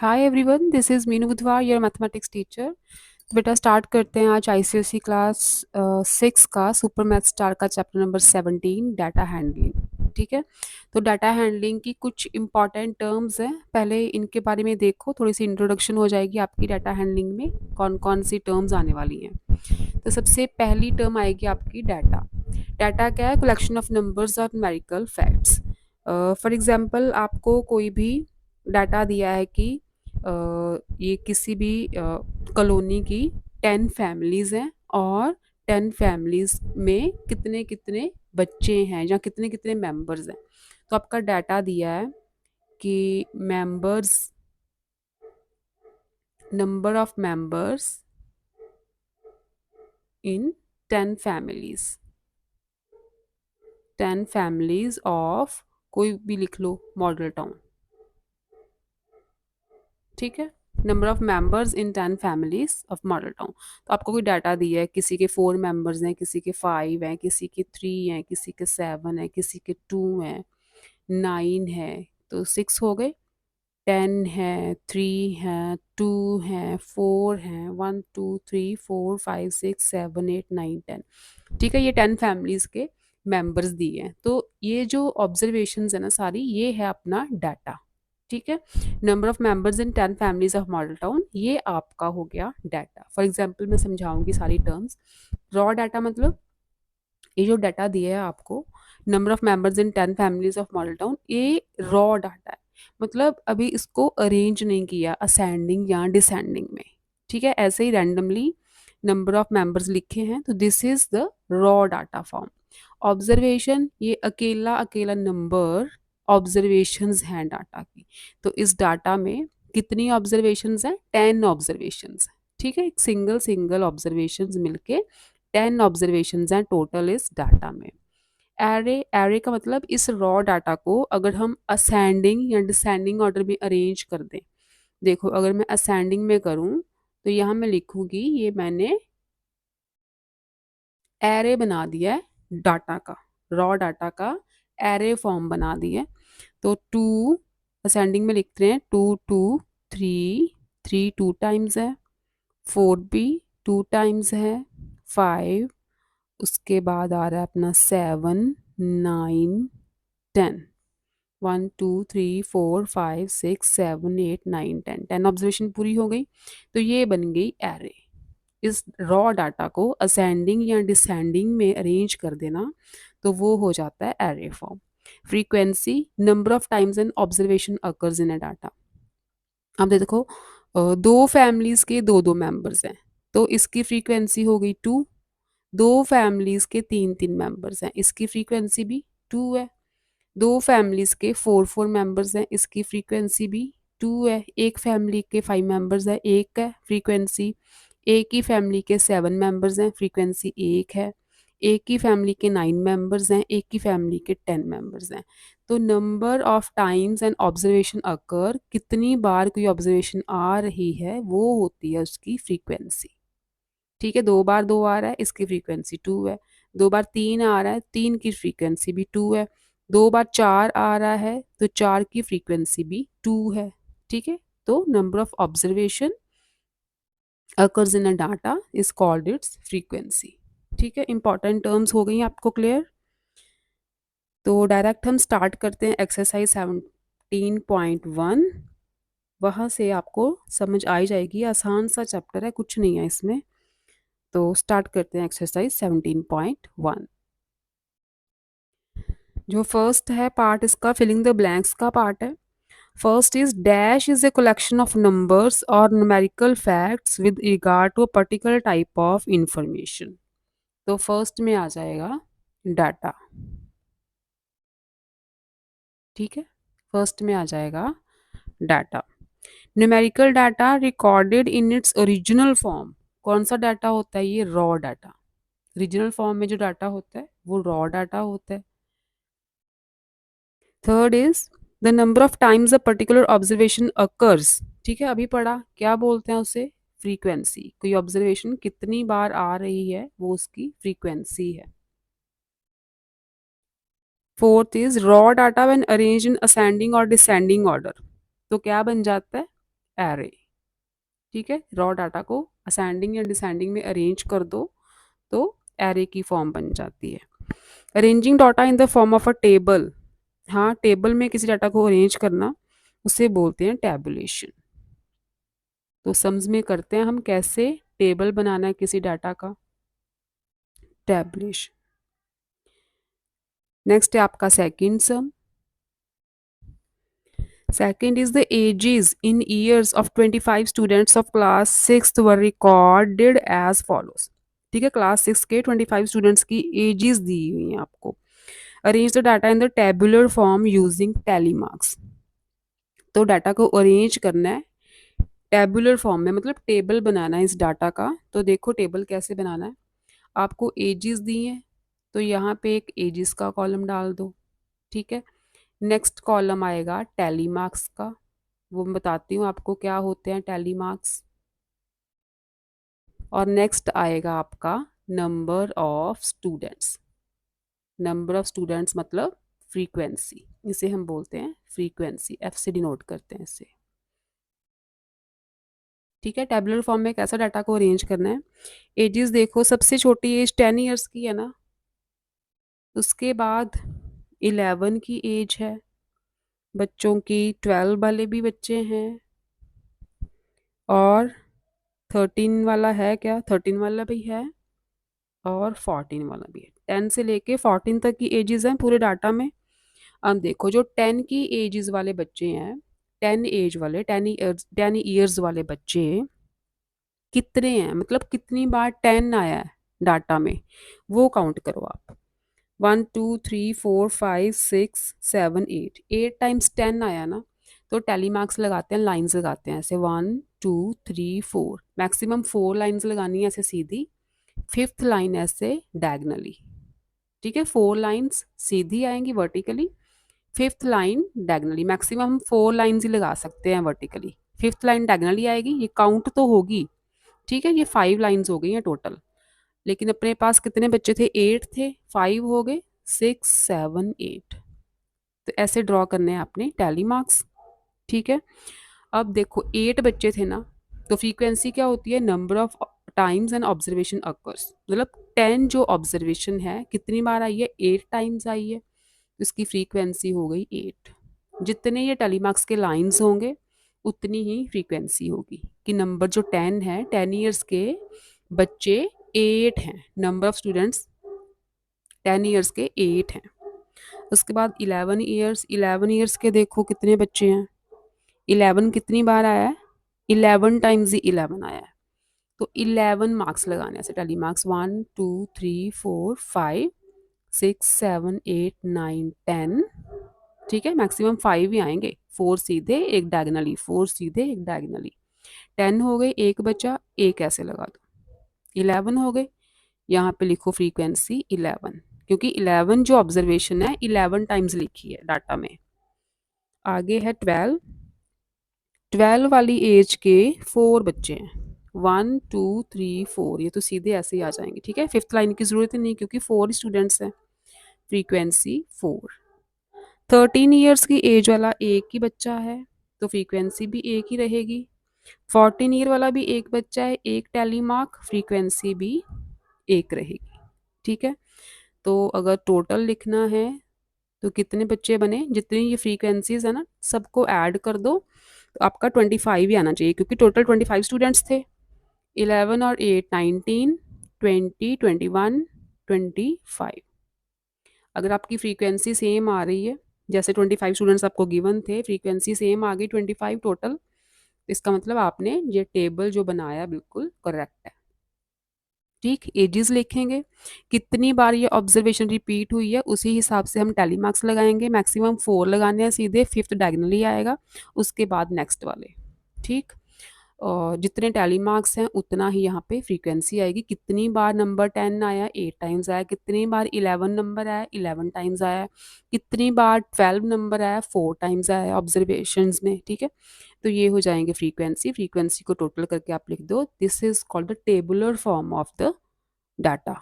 Hi everyone, this is Meenu बुधवार, your mathematics teacher. बेटा start करते हैं आज आईसीएसई क्लास 6 का सुपर मैथ स्टार का चैप्टर नंबर 17 डाटा हैंडलिंग। ठीक है, तो डाटा हैंडलिंग की कुछ इंपॉर्टेंट टर्म्स हैं, पहले इनके बारे में देखो, थोड़ी सी इंट्रोडक्शन हो जाएगी आपकी डाटा हैंडलिंग में कौन कौन सी टर्म्स आने वाली हैं। तो सबसे पहली टर्म आएगी आपकी डाटा। डाटा क्या है? कलेक्शन ऑफ नंबर्स और न्यूमेरिकल फैक्ट्स। फॉर एग्जांपल आपको कोई भी डाटा दिया है कि ये किसी भी कॉलोनी की 10 फैमिलीज़ हैं और 10 फैमिलीज़ में कितने कितने बच्चे हैं या कितने कितने मेंबर्स हैं। तो आपका डाटा दिया है कि members, number of members in 10 families, 10 families of, कोई भी लिख लो, मॉडल टाउन। ठीक है, number of members in 10 families of model town. तो आपको कोई डाटा दिया है, किसी के 4 मेंबर्स हैं, किसी के 5 हैं, किसी के 3 हैं, किसी के 7 हैं, किसी के 2 हैं, 9 है, तो 6 हो गए, 10 है, 3 है, 2 है, 4 है, 1 2 3 4 5 6 7 8 9 10। ठीक है, ये 10 फैमिलीज के मेंबर्स दिए हैं। तो ये जो ऑब्जर्वेशन है ना सारी, ये है अपना डाटा। ठीक है, number of members in 10 families of model town, ये आपका हो गया डाटा। फॉर एग्जांपल मैं समझाऊंगी सारी टर्म्स। रॉ डाटा मतलब ये जो डाटा दिया है आपको, number of members in 10 families of model town, ये रॉ डाटा है। मतलब अभी इसको अरेंज नहीं किया असेंडिंग या डिसेंडिंग में। ठीक है, ऐसे ही रैंडमली नंबर ऑफ मेंबर्स लिखे हैं, तो this is the raw data form. Observation, ये अकेला अकेला नंबर ऑब्जर्वेशंस हैं डाटा की। तो इस डाटा में कितनी ऑब्जर्वेशंस हैं? 10 ऑब्जर्वेशंस। ठीक है, एक सिंगल सिंगल ऑब्जर्वेशंस मिलके 10 ऑब्जर्वेशंस हैं टोटल इस डाटा में। एरे, एरे का मतलब इस रॉ डाटा को अगर हम असेंडिंग या डिसेंडिंग ऑर्डर में अरेंज कर दें। देखो, अगर मैं असेंडिंग में करूं तो यहाँ मैं लिखूंगी, ये मैंने एरे बना दिया है डाटा का, रॉ डाटा का एरे फॉर्म बना दिया है। तो 2 असेंडिंग में लिखते हैं, 2 2 3, 3 2 टाइम्स है, 4 भी 2 टाइम्स है, 5, उसके बाद आ रहा है अपना 7 9 10, 1 2 3 4 5 6 7 8 9 10, 10 ऑब्जर्वेशन पूरी हो गई। तो ये बन गई एरे। इस रॉ डाटा को असेंडिंग या डिसेंडिंग में अरेंज कर देना, तो वो हो जाता है array form. Frequency, number of times an observation occurs in a data. अब देखो, 2 फैमिलीज के दो दो मेंबर्स हैं, तो इसकी फ्रीक्वेंसी हो गई 2। 2 फैमिलीज के 3 3 मेंबर्स हैं, इसकी फ्रीक्वेंसी भी 2 है। 2 फैमिलीज के 4 4 मेंबर्स हैं, इसकी फ्रीक्वेंसी भी 2 है। एक फैमिली के 5 मेंबर्स हैं, एक है फ्रीक्वेंसी। एक ही फैमिली के 7 मेंबर्स हैं, फ्रीक्वेंसी एक है। एक ही फैमिली के 9 मेंबर्स हैं, एक ही फैमिली के 10 मेंबर्स हैं। तो number of times and observation occur, कितनी बार कोई ऑब्जर्वेशन आ रही है, वो होती है उसकी फ्रीक्वेंसी। ठीक है, 2 बार 2 आ रहा है, इसकी फ्रीक्वेंसी 2 है। 2 बार 3 आ रहा है, 3 की फ्रीक्वेंसी भी 2 है। 2 बार 4 आ रहा है, तो 4 की फ्रीक्वेंसी भी 2 है। ठीक है, तो number of observation occurs in a data is called its frequency। ठीक है, इंपॉर्टेंट टर्म्स हो गई आपको क्लियर। तो डायरेक्ट हम स्टार्ट करते हैं एक्सरसाइज 17.1। वहाँ से आपको समझ आ ही जाएगी, आसान सा चैप्टर है, कुछ नहीं है इसमें। तो स्टार्ट करते हैं एक्सरसाइज 17.1। जो फर्स्ट है पार्ट, इसका फिलिंग द ब्लैंक्स का पार्ट है। First is dash is a collection of numbers और numerical facts with regard to a particular type of information. तो फर्स्ट में आ जाएगा डाटा। ठीक है, फर्स्ट में आ जाएगा data. Numerical data recorded in its original form. कौन सा डाटा होता है? ये रॉ डाटा। ओरिजिनल फॉर्म में जो डाटा होता है वो रॉ डाटा होता है। Third is the number of times a particular observation occurs. ठीक है, अभी पढ़ा, क्या बोलते हैं उसे? फ्रीक्वेंसी। कोई ऑब्जर्वेशन कितनी बार आ रही है, वो उसकी फ्रीक्वेंसी है। Fourth is raw data when arrange in ascending और डिसेंडिंग ऑर्डर। तो क्या बन जाता है? एरे। ठीक है, रॉ डाटा को असेंडिंग या डिसेंडिंग में अरेंज कर दो तो एरे की फॉर्म बन जाती है। Arranging data in the form of a table, हाँ टेबल में किसी डाटा को अरेंज करना उसे बोलते हैं टैबुलेशन। तो सम्स में करते हैं हम कैसे टेबल बनाना है किसी डाटा का, टैबुलेशन। नेक्स्ट है आपका second some. Second is the ages in years of 25 students of class 6th were recorded as follows। ठीक है, क्लास 6 के 25 स्टूडेंट्स की एजेस दी हुई हैं आपको। Arrange the data in the tabular form using tally marks. तो डाटा को arrange करना है टेबुलर फॉर्म में, मतलब टेबल बनाना है इस डाटा का। तो देखो टेबल कैसे बनाना है। आपको एजेस दी हैं तो यहाँ पे एक एजेस का कॉलम डाल दो। ठीक है, नेक्स्ट कॉलम आएगा टैली मार्क्स का। वो मैं बताती हूँ आपको क्या होते हैं टैली मार्क्स। और नेक्स्ट आएगा आपका number of students. Number of students मतलब फ्रीक्वेंसी, इसे हम बोलते हैं फ्रीक्वेंसी, एफ से डिनोट करते हैं इसे। ठीक है, टेबुलर फॉर्म में कैसा डाटा को अरेंज करना है। एजेस देखो, सबसे छोटी एज 10 ईयर्स की है ना, उसके बाद 11 की एज है, बच्चों की 12 वाले भी बच्चे हैं, और 13 वाला है क्या, 13 वाला भी है, और 14 वाला भी है। 10 से लेके 14 तक की एजेस हैं पूरे डाटा में। अब देखो जो 10 की एजेस वाले बच्चे हैं, 10 एज वाले 10 ईयर्स वाले बच्चे कितने हैं, मतलब कितनी बार 10 आया है डाटा में, वो काउंट करो आप। 1 2 3 4 5 6 7 8, 8 टाइम्स 10 आया ना। तो टैली मार्क्स लगाते हैं, लाइंस लगाते हैं ऐसे 1 2 3 4, मैक्सिमम 4 लाइंस लगानी है ऐसे सीधी, फिफ्थ लाइन ऐसे डायगनली। ठीक है, 4 लाइंस सीधी आएंगी vertically, fifth line diagonally. Maximum हम 4 लाइंस ही लगा सकते हैं वर्टिकली, फिफ्थ लाइन डायगनली आएगी, ये काउंट तो होगी। ठीक है, ये 5 लाइंस हो गई हैं टोटल। लेकिन अपने पास कितने बच्चे थे, 8 थे, 5 हो गए, 6 7 8। तो ऐसे ड्रॉ करने हैं आपने टैली मार्क्स। ठीक है, अब देखो 8 बच्चे थे ना, तो फ्रीक्वेंसी क्या होती है, number of times and observation occurs, मतलब 10 जो ऑब्जर्वेशन है कितनी बार आई है, 8 टाइम्स आई है, तो इसकी फ्रीक्वेंसी हो गई 8। जितने ये टेलीमार्क्स के लाइंस होंगे उतनी ही फ्रीक्वेंसी होगी कि नंबर जो 10 है, 10 ईयर्स के बच्चे 8 हैं, नंबर ऑफ स्टूडेंट्स 10 ईयर्स के 8 हैं। उसके बाद 11 ईयर्स, 11 ईयर्स के देखो कितने बच्चे हैं, 11 कितनी बार आया है, 11 टाइम्स ही 11 आया है। तो 11 मार्क्स लगाने ऐसे टैली मार्क्स, 1 2 3 4 5 6 7 8 9 10। ठीक है, मैक्सिमम 5 ही आएंगे, 4 सीधे एक डायगनली, 4 सीधे एक डायगनली। 10 हो गए, एक बचा, एक ऐसे लगा दो, 11 हो गए। यहाँ पे लिखो फ्रीक्वेंसी 11, क्योंकि 11 जो ऑब्जर्वेशन है 11 टाइम्स लिखी है डाटा में। आगे है 12, 12 वाली एज के 4 बच्चे हैं, 1 2 3 4, ये तो सीधे ऐसे ही आ जाएंगे। ठीक है, फिफ्थ लाइन की जरूरत ही नहीं क्योंकि 4 स्टूडेंट्स हैं, फ्रीक्वेंसी 4। 13 ईयर्स की एज वाला एक ही बच्चा है, तो फ्रीक्वेंसी भी एक ही रहेगी। 14 ईयर वाला भी एक बच्चा है, एक टैली मार्क, फ्रीक्वेंसी भी एक रहेगी। ठीक है, तो अगर टोटल लिखना है तो कितने बच्चे बने, जितनी ये फ्रीक्वेंसीज है ना सबको ऐड कर दो, तो आपका 25 ही आना चाहिए, क्योंकि टोटल 25 स्टूडेंट्स थे। 11 और 8 19, 20 21 25। अगर आपकी फ्रीक्वेंसी सेम आ रही है, जैसे 25 स्टूडेंट्स आपको गिवन थे, फ्रीक्वेंसी सेम आ गई 25 टोटल, इसका मतलब आपने ये टेबल जो बनाया बिल्कुल करेक्ट है। ठीक, एजेस लिखेंगे, कितनी बार ये ऑब्जर्वेशन रिपीट हुई है उसी हिसाब से हम टैली मार्क्स लगाएंगे। मैक्सिमम 4 लगाने हैं सीधे, फिफ्थ डायगनली आएगा, उसके बाद नेक्स्ट वाले। ठीक, और जितने टैली मार्क्स हैं उतना ही यहाँ पे फ्रीक्वेंसी आएगी। कितनी बार नंबर 10 आया, 8 टाइम्स आया, कितनी बार 11 नंबर आया, 11 टाइम्स आया, कितनी बार 12 नंबर आया, 4 टाइम्स आया ऑब्जर्वेशंस में। ठीक है, तो ये हो जाएंगे फ्रीक्वेंसी। फ्रीक्वेंसी को टोटल करके आप लिख दो, this is called the tabular form of the data.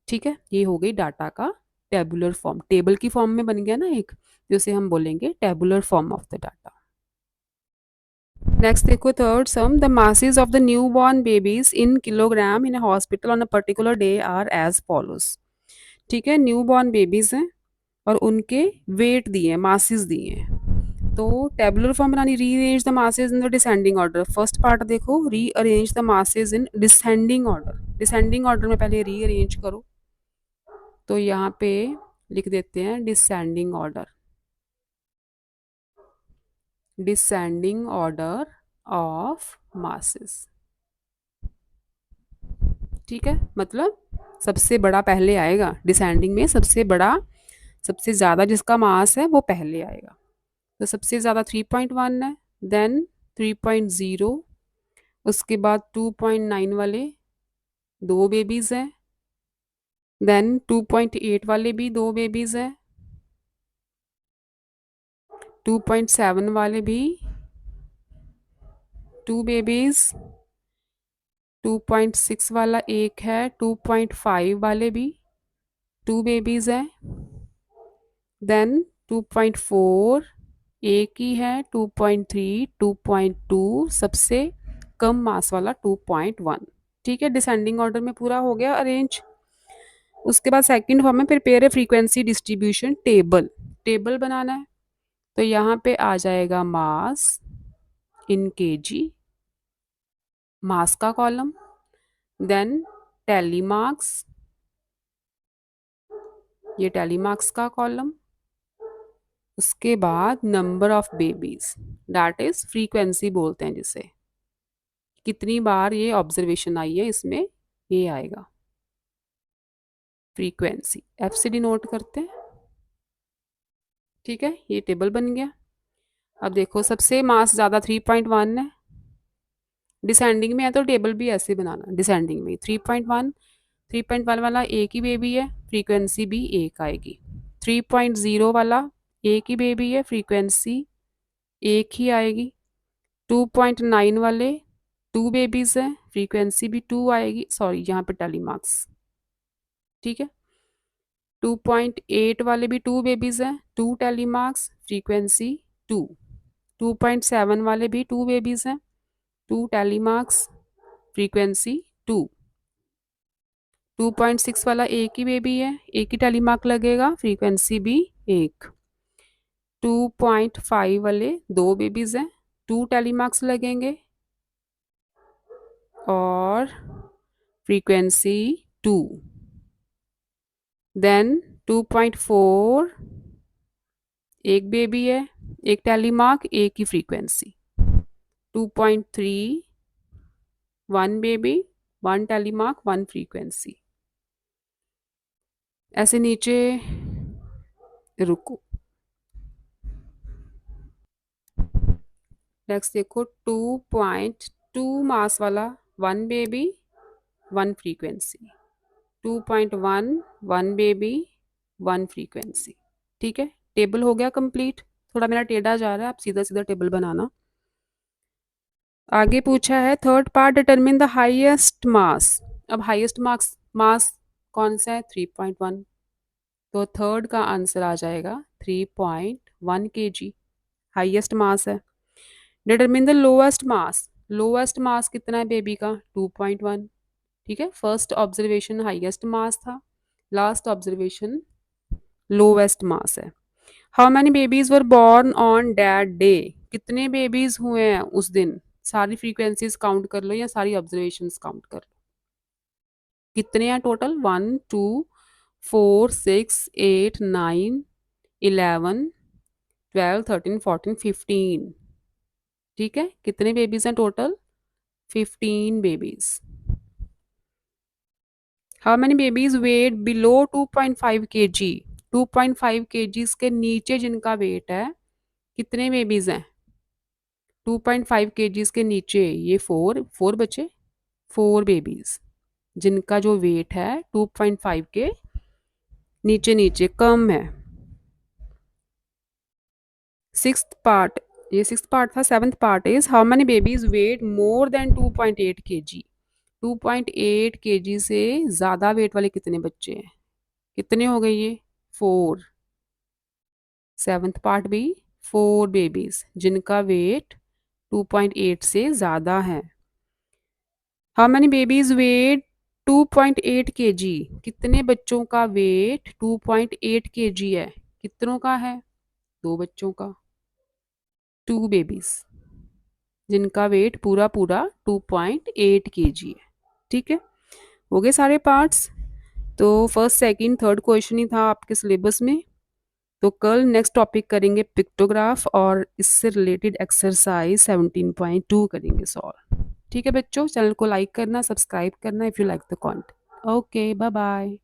ठीक है, ये हो गई डाटा का टेबुलर फॉर्म, टेबल की फॉर्म में बन गया ना एक, जिसे हम बोलेंगे tabular form of the data. Next देखो third sum, the masses of the new born babies in kilogram in hospital on a particular day are as follows. ठीक है, न्यू बॉर्न बेबीज हैं और उनके वेट दिए हैं, मासेस दिए हैं। तो टेबुलर फॉर्म बनानी, rearrange the masses in the descending order. First part देखो, rearrange the masses in descending order. Descending order में पहले रीअरेंज करो, तो यहाँ पे लिख देते हैं descending order, descending order of masses. ठीक है, मतलब सबसे बड़ा पहले आएगा डिसेंडिंग में, सबसे बड़ा, सबसे ज़्यादा जिसका मास है वो पहले आएगा। तो सबसे ज़्यादा 3.1 है, देन 3.0, उसके बाद 2.9 वाले दो बेबीज़ हैं, देन 2.8 वाले भी दो बेबीज़ हैं, 2.7 वाले भी टू बेबीज़, 2.6 वाला एक है, 2.5 वाले भी टू बेबीज़ हैं, देन 2.4 एक ही है, 2.3, 2.2, सबसे कम मास वाला 2.1। ठीक है, डिसेंडिंग ऑर्डर में पूरा हो गया अरेंज। उसके बाद सेकंड फॉर्म में prepare a frequency distribution table. Table बनाना है, तो यहाँ पे आ जाएगा मास इन केजी, मास का कॉलम, देन टैली मार्क्स, ये टैली मार्क्स का कॉलम, उसके बाद number of babies, that is frequency बोलते हैं जिसे, कितनी बार ये ऑब्जर्वेशन आई है इसमें ये आएगा frequency, F C D note करते हैं। ठीक है, ये टेबल बन गया। अब देखो सबसे मास ज़्यादा 3.1 है, डिसेंडिंग में है तो टेबल भी ऐसे बनाना, डिसेंडिंग में 3.1, 3.1 वाला एक ही बेबी है, फ्रीक्वेंसी भी एक आएगी। 3.0 वाला एक ही बेबी है, फ्रीक्वेंसी एक ही आएगी। 2.9 वाले टू बेबीज हैं, फ्रीक्वेंसी भी टू आएगी, सॉरी यहाँ पे टैली मार्क्स। ठीक है, 2.8 वाले भी टू बेबीज हैं, two tally marks, frequency two. 2.7 वाले भी टू बेबीज हैं, two tally marks, frequency two. 2.6 वाला एक ही बेबी है, एक ही टैली मार्क लगेगा, फ्रीक्वेंसी भी एक। 2.5 वाले दो बेबीज हैं, टू टैली मार्क्स लगेंगे और फ्रीक्वेंसी टू। देन 2.4 एक बेबी है, एक टैली मार्क, एक ही frequency. 2.3 one baby, one tally mark, one frequency. ऐसे नीचे रुको, नेक्स्ट देखो 2.2 मास वाला one baby, one frequency. 2.1 one baby, one frequency. ठीक है, टेबल हो गया कंप्लीट। थोड़ा मेरा टेढ़ा जा रहा है, आप सीधा सीधा टेबल बनाना। आगे पूछा है third part, determine the highest mass. अब हाईएस्ट मार्क्स मास कौन सा है, 3.1, तो थर्ड का आंसर आ जाएगा 3.1 kg, हाईएस्ट मास है। Determine the lowest mass, lowest mass कितना है बेबी का, 2.1। ठीक है, फर्स्ट ऑब्जर्वेशन हाईएस्ट मास था, लास्ट ऑब्जर्वेशन लोवेस्ट मास है। How many babies were born on that day, कितने बेबीज हुए हैं उस दिन, सारी फ्रीक्वेंसीज काउंट कर लो या सारी ऑब्जर्वेशंस काउंट कर लो, कितने हैं टोटल, 1, 2, 4, 6, 8, 9, 11, 12, 13, 14, 15। ठीक है, कितने बेबीज हैं total, 15 babies. How many babies weight below 2.5 kg, 2.5 kg के नीचे जिनका वेट है, कितने बेबीज हैं 2.5 kg के नीचे, ये फोर फोर बचे, फोर बेबीज जिनका जो वेट है 2.5 के नीचे नीचे कम है। सिक्स्थ पार्ट, ये सिक्स्थ पार्ट था, seventh part is how many babies weight more than 2.8 kg, 2.8 kg से ज़्यादा वेट वाले कितने बच्चे हैं, कितने हो गए ये, फोर। सेवन्थ पार्ट भी, फोर बेबीज जिनका वेट 2.8 से ज़्यादा है। How many babies weight 2.8 kg? कितने बच्चों का वेट 2.8 kg है? कितनों का है? 2 बच्चों का, 2 बेबीज जिनका वेट पूरा पूरा 2.8 kg है। ठीक है, हो गए सारे पार्ट्स। तो फर्स्ट सेकंड थर्ड क्वेश्चन ही था आपके सिलेबस में। तो कल नेक्स्ट टॉपिक करेंगे पिक्टोग्राफ और इससे रिलेटेड एक्सरसाइज 17.2 करेंगे सॉल्व। ठीक है बच्चों, चैनल को लाइक करना, सब्सक्राइब करना if you like the content. Okay, bye bye.